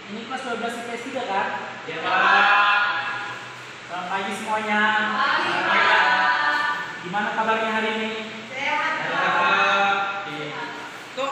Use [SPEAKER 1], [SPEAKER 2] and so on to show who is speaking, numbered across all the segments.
[SPEAKER 1] Ini kelas 12 IPS 3 kan?
[SPEAKER 2] Ya Pak.
[SPEAKER 1] Selamat pagi semuanya.
[SPEAKER 3] Pagi Pak.
[SPEAKER 1] Gimana kabarnya hari ini?
[SPEAKER 3] Sehat
[SPEAKER 2] Pak.
[SPEAKER 3] Pak.
[SPEAKER 1] Oke. Kok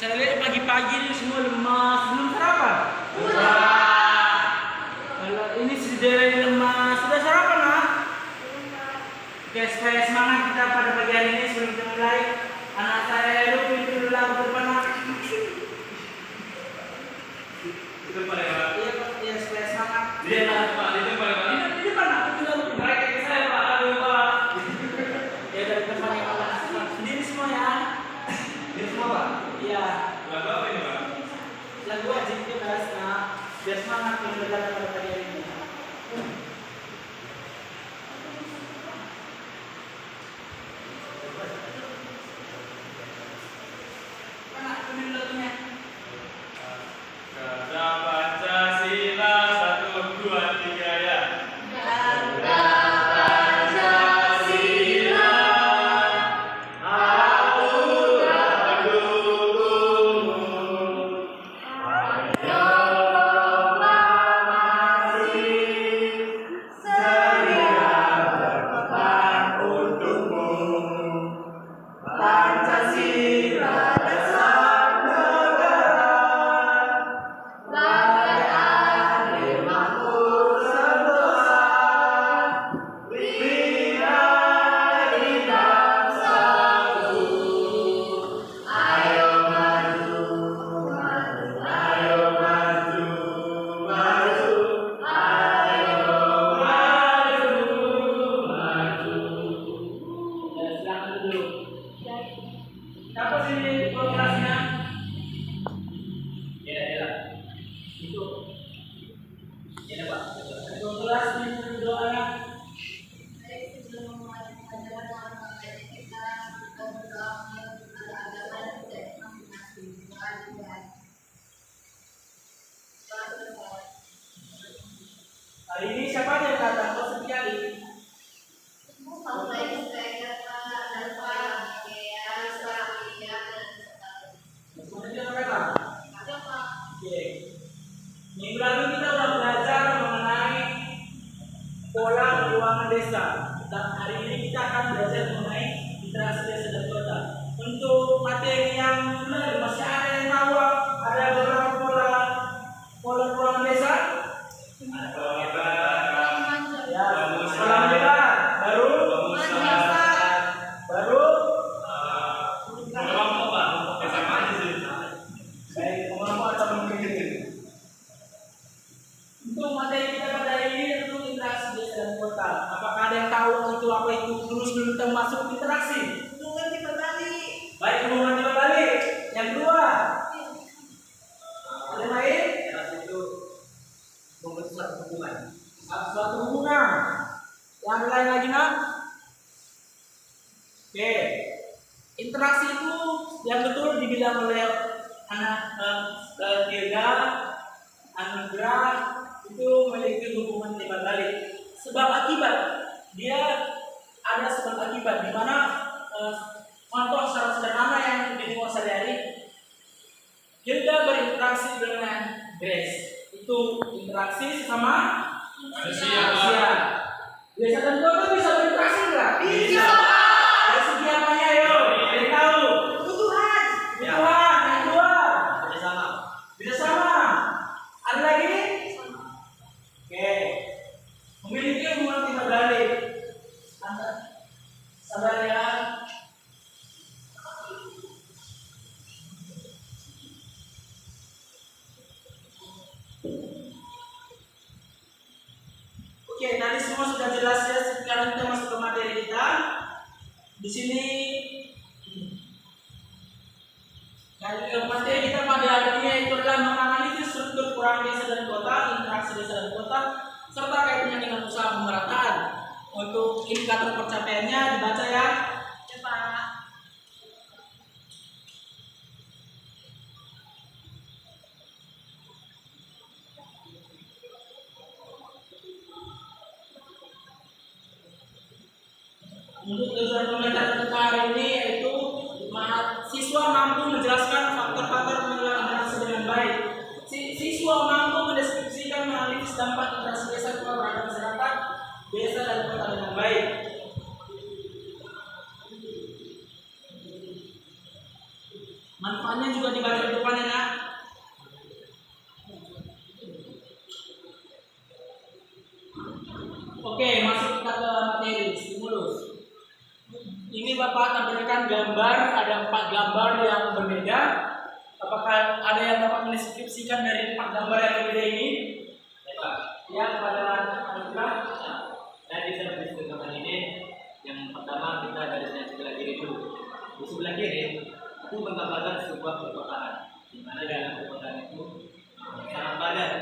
[SPEAKER 1] saya lihat pagi-pagi ini semua lemas, belum sarapan?
[SPEAKER 3] Udah.
[SPEAKER 1] Kalau ini sudah lemas, sudah sarapan lah? Oke, supaya semangat kita pada pagi hari ini sebelum kita mulai. Anak saya Heru itu dulu lagu berpanah.
[SPEAKER 2] Itu Pak ya Pak.
[SPEAKER 1] Iya Pak, iya supaya semangat.
[SPEAKER 2] Dia lah Pak, itu Pak ya Pak.
[SPEAKER 1] Di depan aku juga
[SPEAKER 2] Mereka ke saya Pak, aduh Pak.
[SPEAKER 1] ya dari depan yang Allah sendiri semua ya.
[SPEAKER 2] Ini semua Pak.
[SPEAKER 1] Iya.
[SPEAKER 2] Lagu apa ini Pak?
[SPEAKER 1] Lagu wajib itu bahasnya biar semangat mendengar pada pagi hari ini. Mana ambil lagunya?
[SPEAKER 2] Kata Pancasila 1, 2, 3 ya.
[SPEAKER 3] Kata Pancasila,
[SPEAKER 2] Aku mendukungmu.
[SPEAKER 3] ayo proklamasi, sedia berpegang
[SPEAKER 2] Untukmu.
[SPEAKER 3] Pancasila dasar negara, rakyat adil makmur sentosa, bina bintang satu. Ayo maju, maju, ayo maju, maju, ayo maju.
[SPEAKER 1] Ya, silakan dulu. Siapa sih kelasnya?
[SPEAKER 2] Ya.
[SPEAKER 1] Itu.
[SPEAKER 2] Ya Pak.
[SPEAKER 1] Itu kelas ini doanya. Hari ini siapa aja yang datang? Kok sepi kali? Semuanya dia mereka. Oke. Minggu lalu kita sudah belajar mengenai pola keuangan desa. Dan hari ini kita akan belajar mengenai literasi desa dan kota. Untuk materi yang masih ada yang tahu ada beberapa pola keuangan desa. Ya, sekolah mendengar baru baik pengalaman atau mungkin untuk materi kita pada hari ini tentu interaksi desa dan kota. Apakah ada yang tahu itu apa itu lulus belum kita masuk interaksi? Baik, hubungan tiba balik. Yang kedua, ada yang lain? Suatu hubungan. Yang lain lagi nak? Oke. Interaksi itu yang betul dibilang oleh anak Dirga, Anugrah itu memiliki hubungan timbal balik. Sebab akibat dia ada sebab akibat di mana contoh secara sederhana yang didengar sehari-hari. Hilda berinteraksi dengan Grace. Itu interaksi sama manusia. Biasa dan kota bisa berinteraksi enggak?
[SPEAKER 3] Bisa.
[SPEAKER 1] Dari segi apanya yo? Ada yang tahu?
[SPEAKER 3] Kebutuhan.
[SPEAKER 1] Kebutuhan. Yang kedua, bisa sama. Ada lagi? Oke. Memiliki hubungan timbal balik. Sabar ya. Oke, tadi semua sudah jelas ya. Sekarang kita masuk ke materi kita. Di sini materi kita pada hari ini itu adalah menganalisis struktur kurang desa dan kota, interaksi desa dan kota, serta kaitannya dengan usaha pemerataan. Untuk indikator pencapaiannya dibaca ya.
[SPEAKER 3] Ya Pak.
[SPEAKER 1] Untuk tujuan pembelajaran kita hari ini yaitu siswa mampu menjelaskan faktor-faktor pengelolaan interaksi dengan baik. Siswa mampu desa dan kota dengan baik. Manfaatnya juga dibagi di depannya, nak. Oke, masuk kita ke materi stimulus. Ini Bapak tampilkan gambar, ada 4 gambar yang berbeda. Apakah ada yang dapat mendeskripsikan dari 4 gambar yang berbeda ini?
[SPEAKER 2] Ya Pak,
[SPEAKER 1] Ya, kepada anak-anak.
[SPEAKER 2] saya bisa mendeskripsikan ini. Yang pertama kita garisnya sebelah kiri dulu. Di sebelah kiri itu menggambarkan sebuah perkotaan, di mana dalam perkotaan itu sangat padat.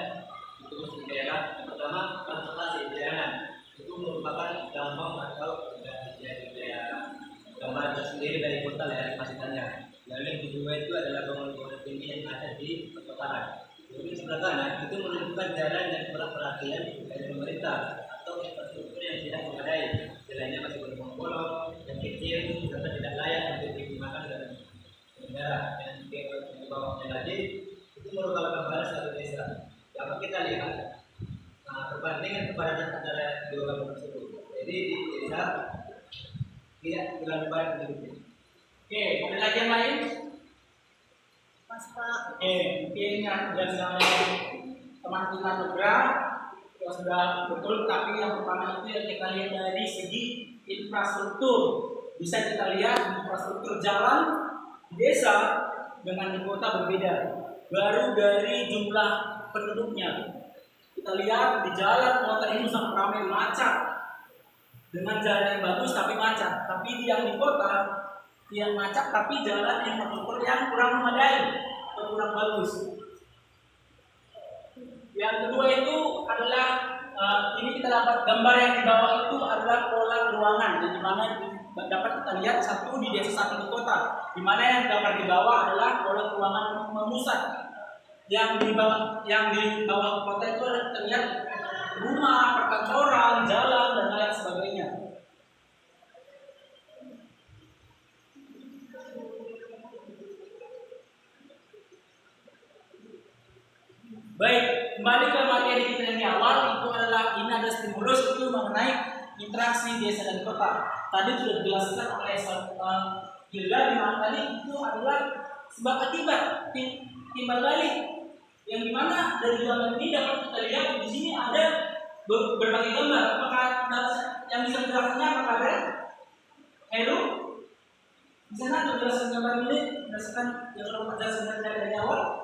[SPEAKER 2] Itu di daerah yang pertama transportasi jalanan itu merupakan gampang atau daerah gambar tersendiri dari kota daerah kepasitannya. Lalu yang kedua itu adalah bangunan-bangunan tinggi yang ada di perkotaan. Jadi sebelah kanan itu menunjukkan jalan yang kurang perhatian dari pemerintah atau infrastruktur yang tidak memadai. Jalannya masih bolong-bolong dan kecil serta tidak layak untuk digunakan dalam negara. Dan di bawahnya lagi itu merupakan gambaran satu desa. Dapat kita lihat perbandingan kepadatan antara dua gambar tersebut. Jadi di desa tidak terlalu padat penduduknya.
[SPEAKER 1] Oke, ada lagi yang lain?
[SPEAKER 3] Pas Pak.
[SPEAKER 1] Oke, mungkin yang sudah teman kita bergerak ya sudah betul, tapi yang pertama itu yang kita lihat dari segi infrastruktur. Bisa kita lihat infrastruktur jalan di desa dengan di kota berbeda. Baru dari jumlah penduduknya, kita lihat di jalan kota ini sangat ramai, macet dengan jalan yang bagus tapi macet. Tapi yang di kota yang macet tapi jalan infrastruktur yang kurang memadai atau kurang bagus. Yang kedua itu adalah ini kita dapat gambar yang di bawah itu adalah pola ruangan, di mana dapat kita lihat satu di desa satu di kota, di mana yang gambar di bawah adalah pola ruangan memusat. Yang di bawah kota itu adalah kita lihat rumah, perkantoran, jalan dan lain sebagainya. Baik, kembali ke materi kita yang di awal, itu adalah ini ada stimulus itu mengenai interaksi desa dan kota. Tadi sudah dijelaskan oleh Hilda di mana tadi itu adalah sebab akibat timbal balik, yang dimana dari gambar ini dapat kita lihat di sini ada berbagai gambar. Apakah yang bisa dijelaskannya apakah ada? Hero? Di sana ada jelaskan gambar ini berdasarkan yang telah jelaskan dari awal.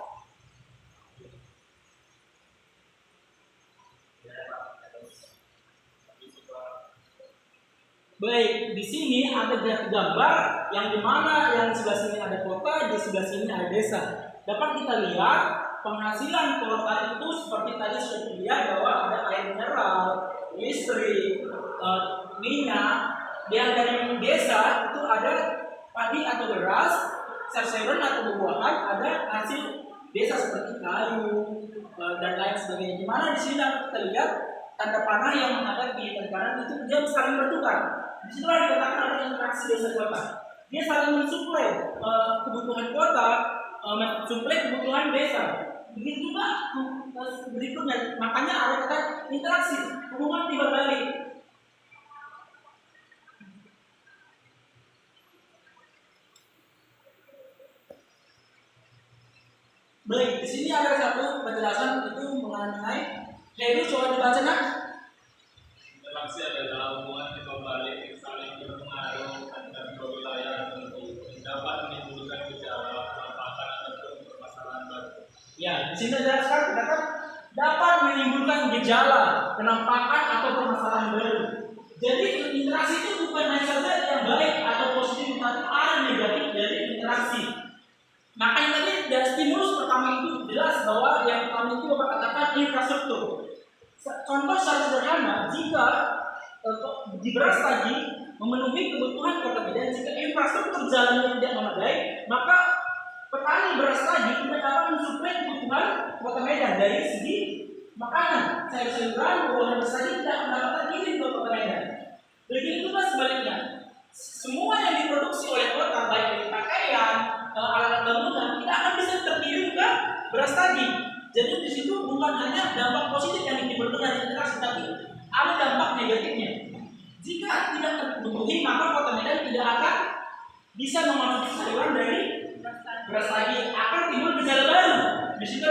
[SPEAKER 1] Baik, di sini ada gambar yang dimana yang sebelah sini ada kota, di sebelah sini ada desa. Dapat kita lihat penghasilan kota itu seperti tadi sudah dilihat bahwa ada air mineral, listrik, minyak. Yang dari desa itu ada padi atau beras, sayur-sayuran atau buah-buahan, ada hasil desa seperti kayu dan lain sebagainya. Dimana di sini dapat kita lihat tanda panah yang menghadap di kanan itu dia saling bertukar. Di situ dikatakan ada interaksi desa kota. Dia saling mensuplai kebutuhan kota, mensuplai kebutuhan desa. Begitu juga berikutnya, makanya ada kata interaksi, hubungan timbal balik. Baik, di sini ada satu penjelasan itu mengenai. Jadi coba dibaca nak.
[SPEAKER 2] Interaksi adalah hubungan timbal balik yang saling berpengaruh antar dua wilayah tertentu yang dapat menimbulkan gejala, penampakan ataupun permasalahan baru.
[SPEAKER 1] Ya, di sini dijelaskan dapat menimbulkan gejala, penampakan atau permasalahan baru. Jadi interaksi itu bukan hanya saja yang baik atau positif, tapi ada negatif dari interaksi. Makanya tadi dari stimulus pertama itu jelas bahwa yang pertama itu Bapak katakan infrastruktur. Contoh secara sederhana, jika di beras tadi memenuhi kebutuhan kota Medan, jika infrastruktur jalannya tidak memadai, maka petani beras tadi tidak dapat mensuplai kebutuhan kota Medan dari segi makanan, sayur-sayuran, buah-buahan beras tadi tidak mendapatkan kirim ke kota Medan. Begitu juga sebaliknya, semua yang diproduksi oleh kota, baik dari pakaian, alat bangunan, tidak akan bisa terkirim ke beras tadi. Jadi di situ bukan hanya dampak positif yang ditimbulkan dari interaksi, tapi ada dampak negatifnya. Jika tidak terpenuhi, maka Kota Medan tidak akan bisa memasuki saluran dari beras lagi, akan timbul gejala baru. Di situ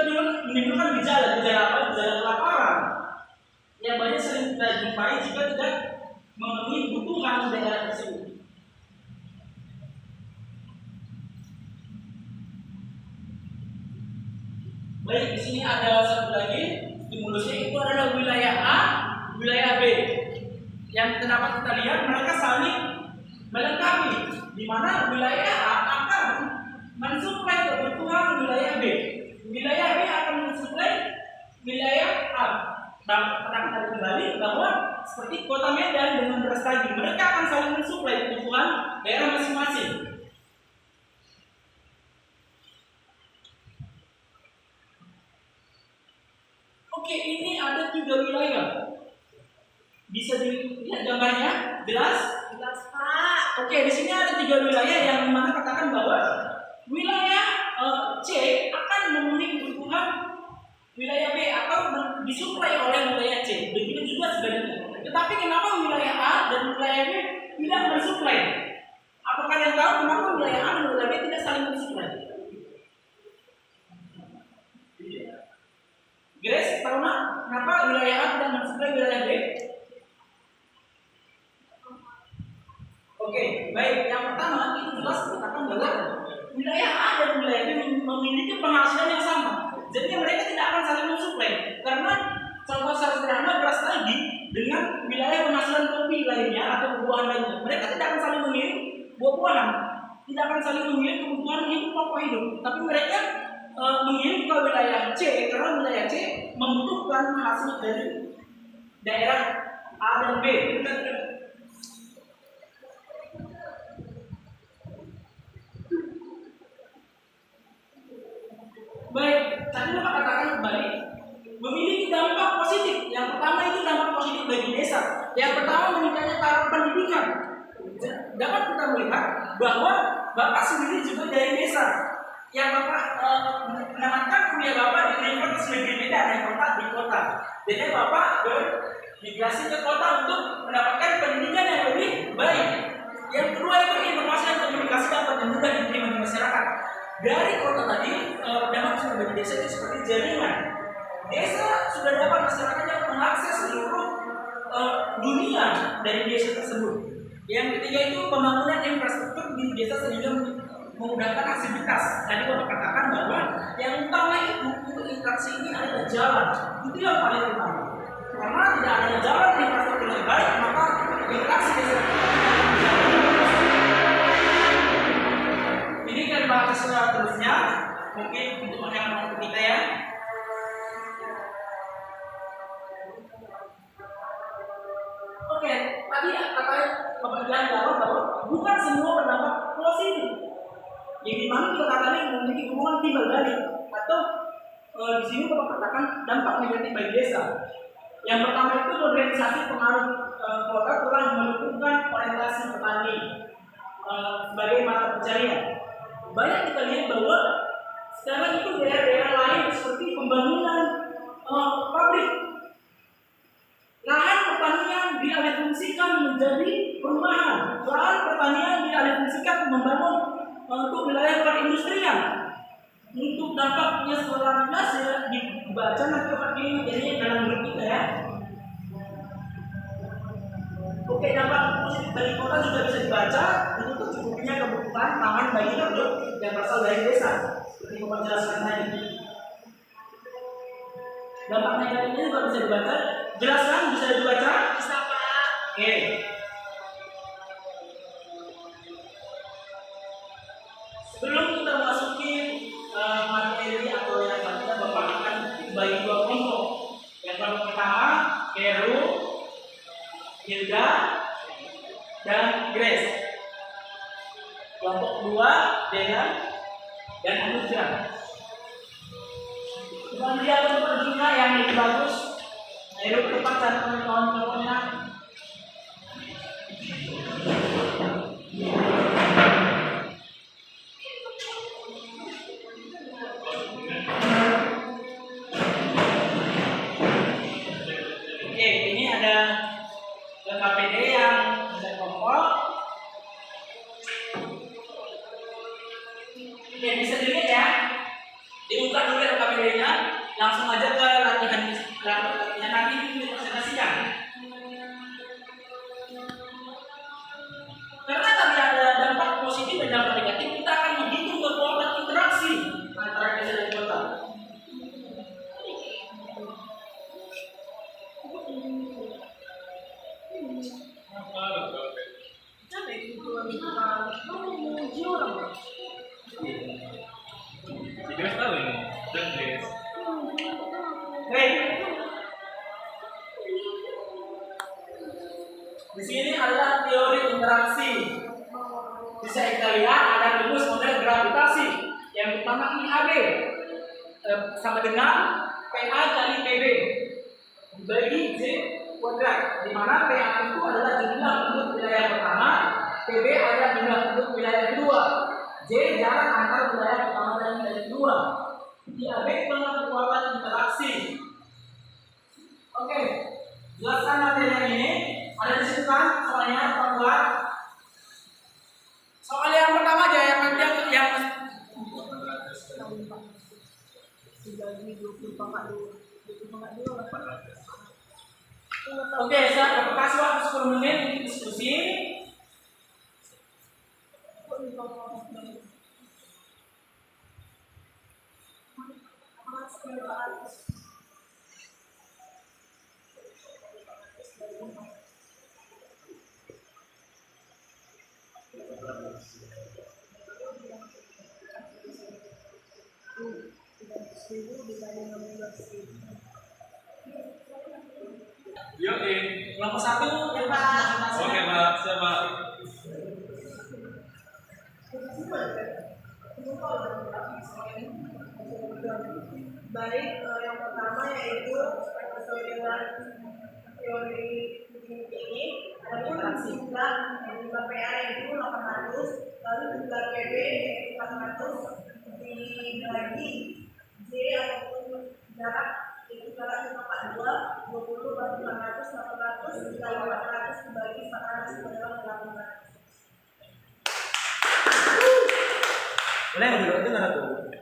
[SPEAKER 1] menimbulkan gejala apa? Gejala kelaparan yang banyak sering kita jumpai jika tidak memenuhi kebutuhan daerah tersebut. Baik, di sini ada satu lagi stimulusnya, itu adalah wilayah A, wilayah B. Yang dapat kita lihat mereka saling melengkapi, di mana wilayah A akan mensuplai kebutuhan wilayah B. Wilayah B akan mensuplai wilayah A. Pernah kita kembali bahwa seperti Kota Medan dengan beras tagi, mereka akan saling mensuplai kebutuhan daerah masing-masing. Oke, ini ada 3 wilayah. Bisa dilihat gambarnya, jelas?
[SPEAKER 3] Jelas, Pak.
[SPEAKER 1] Oke, di sini ada 3 wilayah yang mana katakan bahwa wilayah C akan memenuhi kebutuhan wilayah B atau disuplai oleh wilayah C. Begitu juga sebaliknya. Tetapi kenapa wilayah A dan wilayah B tidak mensuplai? Apakah kalian tahu kenapa wilayah A dan wilayah B tidak saling mensuplai? Grace, tahu nggak kenapa wilayah A tidak mensuplai wilayah B? Oke, baik. Yang pertama itu jelas dikatakan bahwa wilayah A dan wilayah B memiliki penghasilan yang sama. Jadi mereka tidak akan saling mensuplai. Karena contoh sederhana beras tadi dengan wilayah penghasilan kopi lainnya atau buah-buahan lainnya, mereka tidak akan saling memilih buah-buahan, tidak akan saling memilih kebutuhan hidup pokok hidup, tapi mereka mengirim ke wilayah C karena wilayah C membutuhkan hasil dari daerah A dan B. Baik, tadi Bapak katakan kembali memiliki dampak positif. Yang pertama itu dampak positif bagi desa. Yang pertama meningkatnya taraf pendidikan. Dapat kita melihat bahwa Bapak sendiri juga dari desa. Yang Bapak menamatkan kuliah Bapak di Universitas Negeri Medan yang tempat di kota. Jadi Bapak bermigrasi ke kota untuk mendapatkan pendidikan yang lebih baik. Yang kedua itu informasi dan komunikasi dapat mudah diterima di masyarakat. Dari kota tadi dapat sudah bagi desa itu seperti jaringan. Desa sudah dapat masyarakatnya mengakses seluruh dunia dari desa tersebut. Yang ketiga itu pembangunan infrastruktur di desa sehingga memudahkan aktivitas. Tadi Bapak katakan bahwa yang utama itu untuk interaksi ini adalah jalan. Itu yang paling utama. Karena tidak ada jalan infrastruktur yang baik, maka interaksi desa. Ini kan bahas terusnya, mungkin untuk mengenal kita ya. Oke, tadi katanya Bapak bilang bahwa bukan semua berdampak positif. Yang dimana kita katakan memiliki hubungan timbal balik atau di sini Bapak katakan dampak negatif bagi desa. Yang pertama itu organisasi pengaruh kota telah menentukan orientasi petani sebagai mata pencarian. Banyak kita lihat bahwa sekarang itu daerah-daerah lain seperti pembangunan pabrik, lahan pertanian dialihfungsikan menjadi perumahan, lahan pertanian dialihfungsikan membangun untuk wilayah perindustrian. Untuk dampaknya setelah ya dibaca nanti ini jadinya dalam grup kita ya. Oke, dampak positif dari kota juga bisa dibaca untuk tercukupnya kebutuhan pangan bagi penduduk yang berasal dari desa. Seperti Bapak jelaskan tadi. Dampak negatifnya juga bisa dibaca. Jelaskan, bisa dibaca?
[SPEAKER 3] Bisa, Pak.
[SPEAKER 1] Oke. Sebelum kita memasuki materi atau yang selanjutnya, Bapak akan bagi 2 kelompok. Yang kelompok pertama, Heru, Hilda, dan Grace. Kelompok kedua, Dena dan Anugrah. Cuma lihat untuk juga yang lebih bagus. Heru ke depan dan kawan-kawannya. Oke, ini ada Dibuka dulu LKPD-nya, langsung aja ke latihan nanti dipresentasikan. Karena tadi ada dampak positif dan dampak negatif, kita akan menghitung kekuatan interaksi antara desa dan kota.
[SPEAKER 2] Tidak tahu ini, dan guys.
[SPEAKER 1] Baik. Di sini adalah teori interaksi. Bisa kita lihat ada rumus model gravitasi. Yang pertama IAB sama dengan PA kali PB bagi J kuadrat, di mana PA itu adalah jumlah penduduk wilayah pertama, PB adalah jumlah penduduk wilayah kedua, J jarak antar wilayah pertama dan wilayah kedua. IAB adalah kekuatan interaksi. Oke, jelaskan materi yang ini. Ada di situ kan soalnya, buat soal yang pertama aja yang nanti yang Oke, saya kasih waktu 10 menit untuk diskusi.
[SPEAKER 2] Yuk,
[SPEAKER 1] Kelompok 1 yang presentasi.
[SPEAKER 2] oke Pak, siapa?
[SPEAKER 3] Baik, yang pertama yaitu sesuai dengan teori ini ada jumlah PA itu 800, lalu jumlah PB yaitu 400 dibagi J ataupun jarak itu jarak 42, 20 bagi 500, 800 dikali 400 dibagi 400 adalah 800.
[SPEAKER 2] Boleh dulu itu nggak tuh?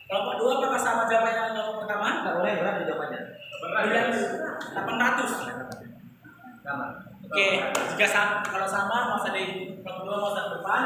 [SPEAKER 1] Kelompok 2 apakah sama jawabannya kelompok pertama?
[SPEAKER 2] Nggak boleh, berapa jawabannya?
[SPEAKER 1] Bilang 800.
[SPEAKER 2] Sama.
[SPEAKER 1] Oke, jika sama, kalau sama masa di kelompok 2 masa depan.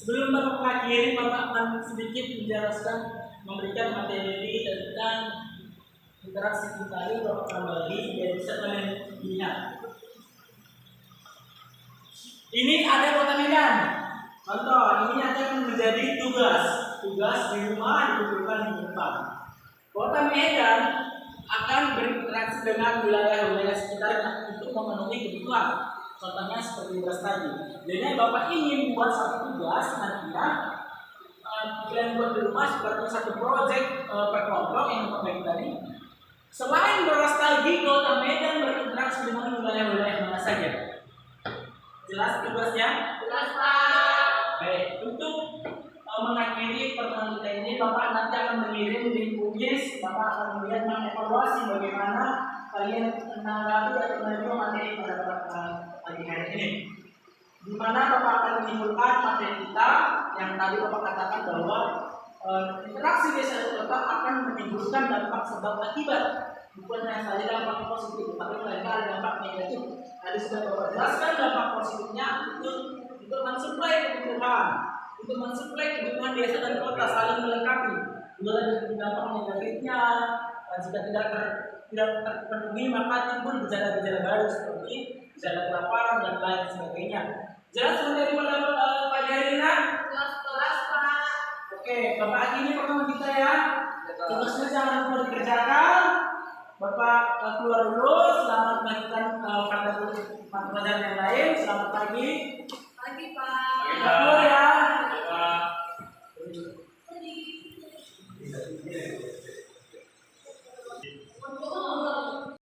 [SPEAKER 1] Sebelum Bapak mengakhiri, Bapak akan sedikit menjelaskan, memberikan materi tentang interaksi tadi. Bapak kembali biar bisa kalian ingat. Ini ada Kota Medan. Contoh, ini akan menjadi tugas di rumah dikumpulkan di depan. Kota Medan akan berinteraksi dengan wilayah-wilayah sekitarnya untuk memenuhi kebutuhan. Contohnya seperti tugas tadi. Jadi Bapak ingin membuat satu tugas nantinya kalian buat di rumah seperti satu proyek per kelompok yang Bapak bagi tadi. Selain bernostalgi, Kota Medan berinteraksi dengan wilayah-wilayah mana saja. Jelas tugasnya?
[SPEAKER 3] Jelas Pak.
[SPEAKER 1] Baik, untuk mengakhiri pertemuan kita ini, Bapak nanti akan mengirim link UGS. Bapak akan melihat mengevaluasi bagaimana kalian menanggapi atau menerima materi pada pagi hari ini. Di mana Bapak akan menyimpulkan materi kita yang tadi Bapak katakan bahwa interaksi desa dan kota akan menimbulkan dampak sebab akibat, bukan hanya saja dampak positif, tapi mereka ada dampak negatif. Tadi sudah Bapak jelaskan dampak positifnya untuk mensuplai kebutuhan desa dan kota saling melengkapi. Juga ada dampak negatifnya, jika tidak terpenuhi maka timbul gejala-gejala baru seperti gejala kelaparan dan lain sebagainya. Jelas materi pada pagi hari ini?
[SPEAKER 3] Jelas Pak.
[SPEAKER 1] Oke, Bapak ini pertama kita ya. Tugasnya jangan lupa dikerjakan. Bapak keluar dulu. Selamat melanjutkan pada pelajaran yang lain. Selamat pagi.
[SPEAKER 3] Pagi Pak.
[SPEAKER 1] Keluar ya.
[SPEAKER 2] Pak.
[SPEAKER 3] Pagi.